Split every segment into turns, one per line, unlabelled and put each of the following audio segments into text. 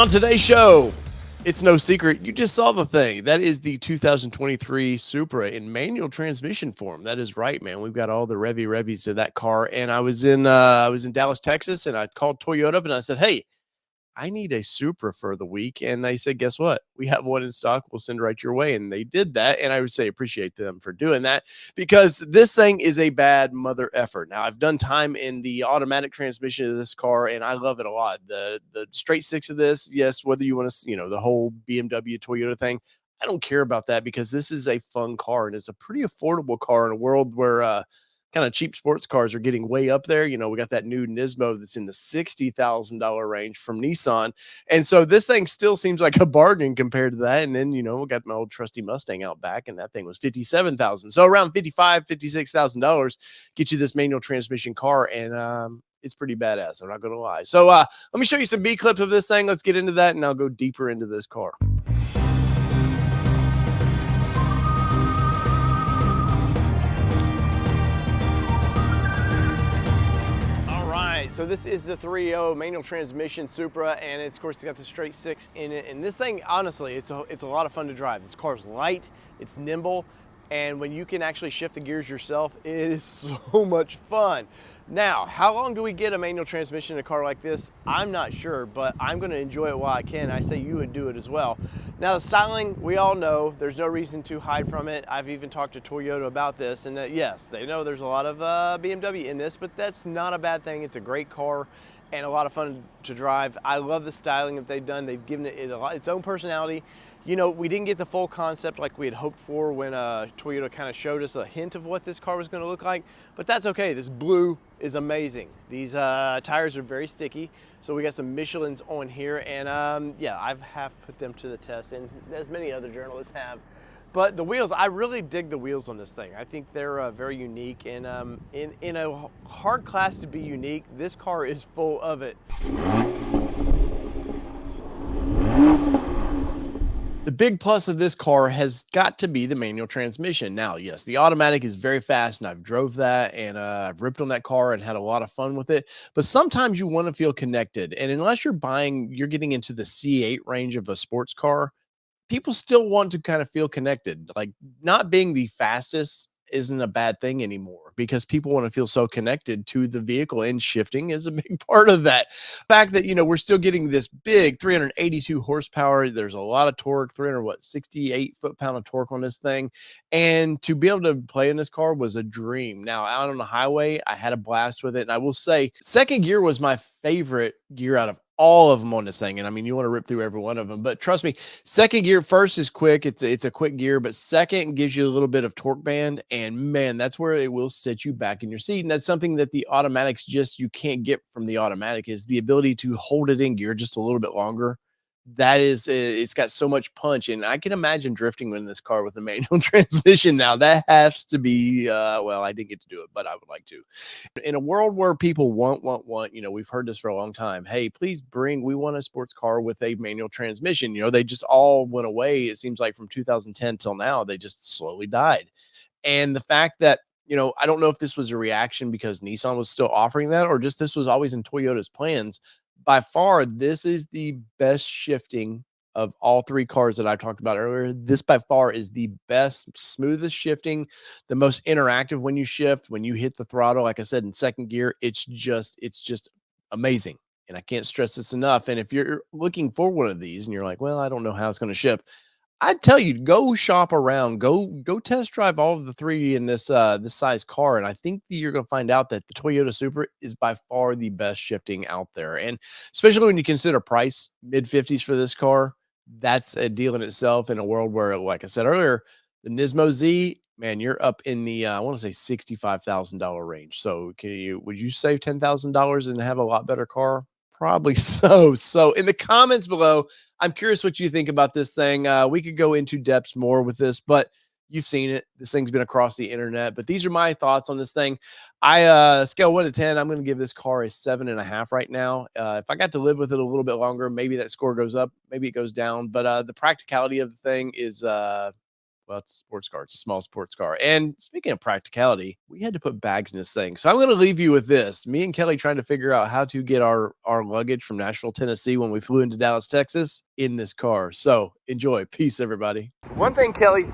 On today's show, it's no secret, you just saw the thing. That is the 2023 Supra in manual transmission form. That is right, man. We've got all the Revies to that car. And I was in Dallas, Texas, and I called Toyota up and I said, "Hey, I need a Supra for the week." And they said, "Guess what? We have one in stock. We'll send it right your way." And they did that. And I would say appreciate them for doing that because this thing is a bad mother effort. Now, I've done time in the automatic transmission of this car, and I love it a lot. The straight six of this, yes, whether you want to, the whole BMW Toyota thing, I don't care about that because this is a fun car and it's a pretty affordable car in a world where kind of cheap sports cars are getting way up there. We got that new Nismo that's in the $60,000 range from Nissan. And so this thing still seems like a bargain compared to that. And then, we got my old trusty Mustang out back and that thing was $57,000. So around $56,000 get you this manual transmission car. And, it's pretty badass. I'm not going to lie. So let me show you some B clips of this thing. Let's get into that and I'll go deeper into this car. So this is the 3.0 manual transmission Supra, and it's, of course, it's got the straight six in it. And this thing, honestly, it's a lot of fun to drive. This car's light, it's nimble, and when you can actually shift the gears yourself, it is so much fun. Now, how long do we get a manual transmission in a car like this? I'm not sure, but I'm going to enjoy it while I can. I say you would do it as well. Now, the styling, we all know. There's no reason to hide from it. I've even talked to Toyota about this, and yes, they know there's a lot of BMW in this, but that's not a bad thing. It's a great car and a lot of fun to drive. I love the styling that they've done. They've given it its own personality. We didn't get the full concept like we had hoped for when Toyota kind of showed us a hint of what this car was going to look like, but that's okay. This blue is amazing. These tires are very sticky, so we got some Michelins on here, and yeah, I have put them to the test, and as many other journalists have. But the wheels, I really dig the wheels on this thing. I think they're very unique, and in a hard class to be unique, this car is full of it. The big plus of this car has got to be the manual transmission. Now, yes, the automatic is very fast, and I've drove that, and I've ripped on that car and had a lot of fun with it. But sometimes you want to feel connected, and unless you're getting into the C8 range of a sports car, people still want to kind of feel connected. Like, not being the fastest isn't a bad thing anymore because people want to feel so connected to the vehicle, and shifting is a big part of that. The fact that, we're still getting this big 382 horsepower. There's a lot of torque, 68 foot-pound of torque on this thing. And to be able to play in this car was a dream. Now, out on the highway, I had a blast with it. And I will say, second gear was my favorite gear out of all of them on this thing. And I mean, you want to rip through every one of them, but trust me, second gear, first is quick. It's a quick gear, but second gives you a little bit of torque band, and man, that's where it will sit you back in your seat. And that's something that the automatics you can't get from the automatic, is the ability to hold it in gear just a little bit longer. That is, it's got so much punch, and I can imagine drifting in this car with a manual transmission. Now that has to be, well, I didn't get to do it, but I would like to. In a world where people want, we've heard this for a long time. Hey, please we want a sports car with a manual transmission. They just all went away. It seems like from 2010 till now, they just slowly died. And the fact that, I don't know if this was a reaction because Nissan was still offering that, or just this was always in Toyota's plans. By far, this is the best shifting of all three cars that I talked about earlier. This by far is the best, smoothest shifting, the most interactive when you shift, when you hit the throttle. Like I said, in second gear, it's just amazing. And I can't stress this enough. And if you're looking for one of these and you're like, well, I don't know how it's going to shift, I'd tell you, go shop around, go test drive all of the three in this size car, and I think that you're going to find out that the Toyota Supra is by far the best shifting out there. And especially when you consider price, mid-50s for this car, that's a deal in itself in a world where, like I said earlier, the Nismo Z, man, you're up in the I want to say $65,000 range. So would you save $10,000 and have a lot better car? Probably so. So in the comments below, I'm curious what you think about this thing. We could go into depths more with this, but you've seen it. This thing's been across the internet, but these are my thoughts on this thing. I scale 1 to 10. I'm going to give this car a 7.5 right now. If I got to live with it a little bit longer, maybe that score goes up, maybe it goes down. But the practicality of the thing is, well, Well, it's a sports car. It's a small sports car. And speaking of practicality, we had to put bags in this thing. So I'm going to leave you with this. Me and Kelly trying to figure out how to get our luggage from Nashville, Tennessee when we flew into Dallas, Texas in this car. So enjoy. Peace, everybody. One thing, Kelly,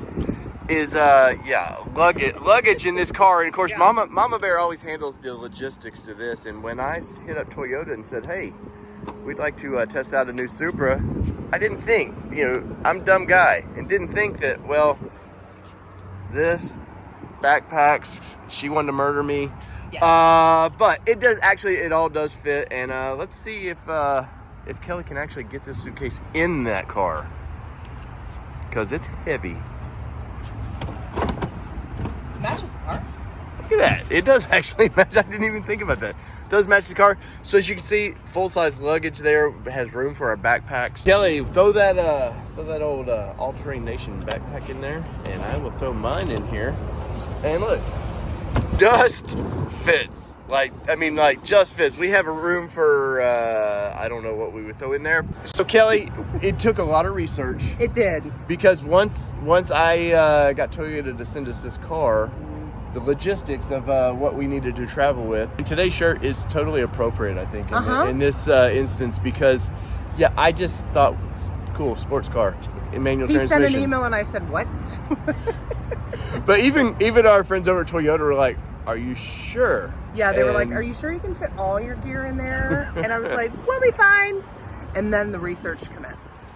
is luggage in this car. And of course, Mama Bear always handles the logistics to this. And when I hit up Toyota and said, hey, we'd like to test out a new Supra, I didn't think, I'm a dumb guy, and didn't think that, well, this backpacks, she wanted to murder me. Yeah. But it does actually, it all does fit. And let's see if Kelly can actually get this suitcase in that car, because it's heavy.
Matches the car.
Look at that. It does actually match. I didn't even think about that. It does match the car. So as you can see, full-size luggage there, has room for our backpacks. Kelly, throw that old All-Terrain Nation backpack in there, and I will throw mine in here. And look, just fits. Just fits. We have a room for, I don't know what we would throw in there. So Kelly, it took a lot of research.
It did.
Because once I got Toyota to send us this car, the logistics of what we needed to travel with. And today's shirt is totally appropriate, I think, in this instance, because, I just thought, cool, sports car, manual transmission.
He sent an email and I said, what?
But even our friends over at Toyota were like, are you sure?
Yeah, they were like, are you sure you can fit all your gear in there? And I was like, we'll be fine. And then the research commenced.